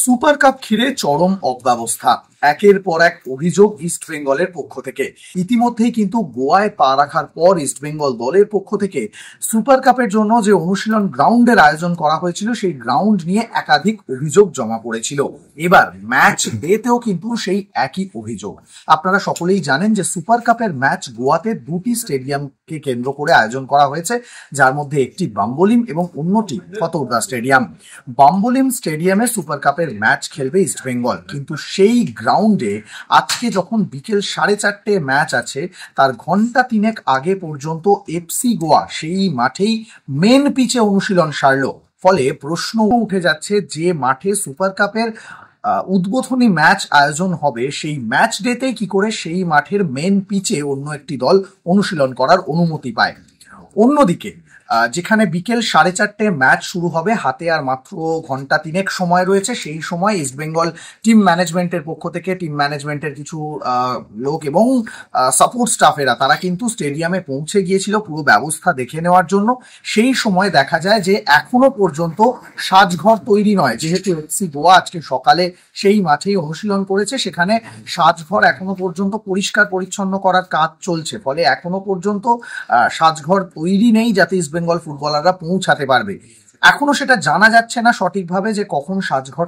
Super cup ঘিরে চরম অব্যবস্থা, একের পর এক অভিযোগ ইস্ট বেঙ্গলের পক্ষ থেকে। ইতিমধ্যেই কিন্তু গোয়ায় পা রাখার পর ইস্ট বেঙ্গল দলের পক্ষ থেকে সুপার কাপের জন্য যে অনুশীলন গ্রাউন্ডের আয়োজন করা হয়েছিল সেই গ্রাউন্ড নিয়ে একাধিক অভিযোগ জমা পড়েছিল। এবার ম্যাচ ডেতেও কিন্তু সেই একই অভিযোগ। আপনারা সকলেই জানেন যে সুপার কাপের ম্যাচ গোয়াতে দুটি স্টেডিয়ামকে কেন্দ্র করে আয়োজন করা হয়েছে, যার মধ্যে একটি বাম্বোলিম এবং অন্যটি ফতোরদা স্টেডিয়াম। বাম্বোলিম স্টেডিয়ামে সুপার কাপের ম্যাচ খেলবে ইস্ট বেঙ্গল, কিন্তু সেই গ্রাউন্ডে আজকে যখন বিকেল 4:30 ম্যাচ আছে, তার ঘন্টা তিনেক আগে পর্যন্ত এফসি গোয়া সেই মাঠেই মেন পিচে অনুশীলন সারলো। ফলে প্রশ্ন উঠে যাচ্ছে, যে মাঠে সুপার কাপের উদ্বোধনী ম্যাচ আয়োজন হবে সেই ম্যাচ ডেতে কি করে সেই মাঠের মেন পিচে অন্য একটি দল অনুশীলন করার অনুমতি পায়। অন্যদিকে যেখানে বিকেল 4:30 ম্যাচ শুরু হবে, হাতে আর মাত্র ঘন্টা তিনেক সময় রয়েছে, সেই সময় ইস্টবেঙ্গল টিম ম্যানেজমেন্টের পক্ষ থেকে টিম ম্যানেজমেন্টের কিছু লোক এবং সাপোর্ট স্টাফেরা তারা কিন্তু স্টেডিয়ামে পৌঁছে গিয়েছিল পুরো ব্যবস্থা দেখে নেওয়ার জন্য। সেই সময় দেখা যায় যে এখনো পর্যন্ত সাজঘর তৈরি নয়। যেহেতু এফসি গোয়া আজকে সকালে সেই মাঠেই অনুশীলন করেছে, সেখানে সাজঘর এখনো পর্যন্ত পরিষ্কার পরিচ্ছন্ন করার কাজ চলছে। ফলে এখনো পর্যন্ত সাজঘর তৈরি নেই যাতে বেঙ্গল ফুটবলাররা পৌঁছাতে পারবে। এখনো সেটা জানা যাচ্ছে না সঠিকভাবে যে কখন সাজঘর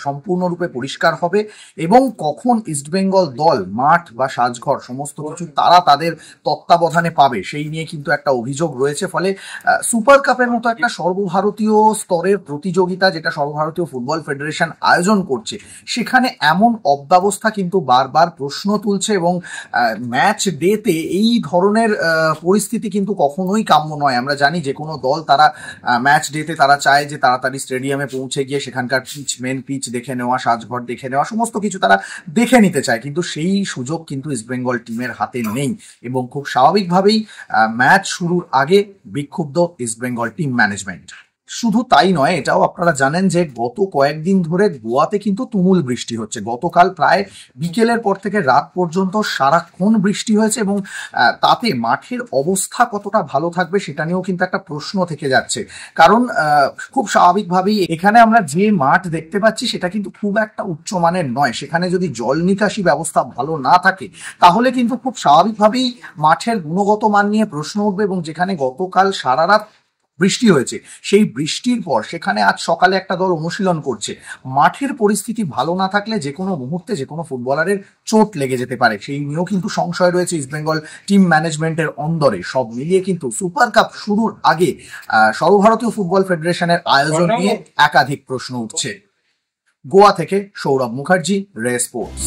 সম্পূর্ণরূপে পরিষ্কার হবে এবং কখন ইস্টবেঙ্গল দল মাঠ বা সাজঘর সমস্ত কিছু তারা তাদের তত্ত্বাবধানে পাবে, সেই নিয়ে কিন্তু একটা অভিযোগ রয়েছে। ফলে সুপার কাপের মতো একটা সর্বভারতীয় স্তরের প্রতিযোগিতা, যেটা সর্বভারতীয় ফুটবল ফেডারেশন আয়োজন করছে, সেখানে এমন অব্যবস্থা কিন্তু বারবার প্রশ্ন তুলছে এবং ম্যাচ ডেতে এই ধরনের পরিস্থিতি কিন্তু কখনোই কাম্য নয়। আমরা জানি যে কোনো দল তারা ম্যাচ ডেতে তারা চায় যে তাড়াতাড়ি স্টেডিয়ামে পৌঁছে গিয়ে সেখানকার পিচ দেখে নেওয়া, সাজঘর দেখে নেওয়া, সমস্ত কিছু তারা দেখে নিতে চায়, কিন্তু সেই সুযোগ কিন্তু ইস্টবেঙ্গল টিমের হাতে নেই এবং খুব স্বাভাবিকভাবেই ম্যাচ শুরুর আগে বিক্ষুব্ধ ইস্টবেঙ্গল টিম ম্যানেজমেন্ট। শুধু তাই নয়, এটাও আপনারা জানেন যে গত কয়েকদিন ধরে গোয়াতে কিন্তু তুমুল বৃষ্টি হচ্ছে। গতকাল প্রায় বিকেলের পর থেকে রাত পর্যন্ত সারাক্ষণ বৃষ্টি হয়েছে এবং তাতে মাঠের অবস্থা কতটা ভালো থাকবে সেটা নিয়েও কিন্তু একটা প্রশ্ন থেকে যাচ্ছে। কারণ খুব স্বাভাবিকভাবেই এখানে আমরা যে মাঠ দেখতে পাচ্ছি সেটা কিন্তু খুব একটা উচ্চমানের নয়। সেখানে যদি জল নিকাশি ব্যবস্থা ভালো না থাকে তাহলে কিন্তু খুব স্বাভাবিকভাবেই মাঠের গুণগত মান নিয়ে প্রশ্ন উঠবে। এবং যেখানে গতকাল সারা রাত বৃষ্টি হয়েছে, সেই বৃষ্টির পর সেখানে আজ সকালে একটা দল অনুশীলন করছে, মাঠের পরিস্থিতি ভালো না থাকলে যে কোনো মুহূর্তে যে কোনো ফুটবলারের চোট লেগে যেতে পারে, সেই নিয়েও কিন্তু সংশয় রয়েছে ইস্টবেঙ্গল টিম ম্যানেজমেন্টের অন্দরে। সব মিলিয়ে কিন্তু সুপার কাপ শুরুর আগে সর্বভারতীয় ফুটবল ফেডারেশনের আয়োজন নিয়ে একাধিক প্রশ্ন উঠছে। গোয়া থেকে সৌরভ মুখার্জি, রে স্পোর্টস।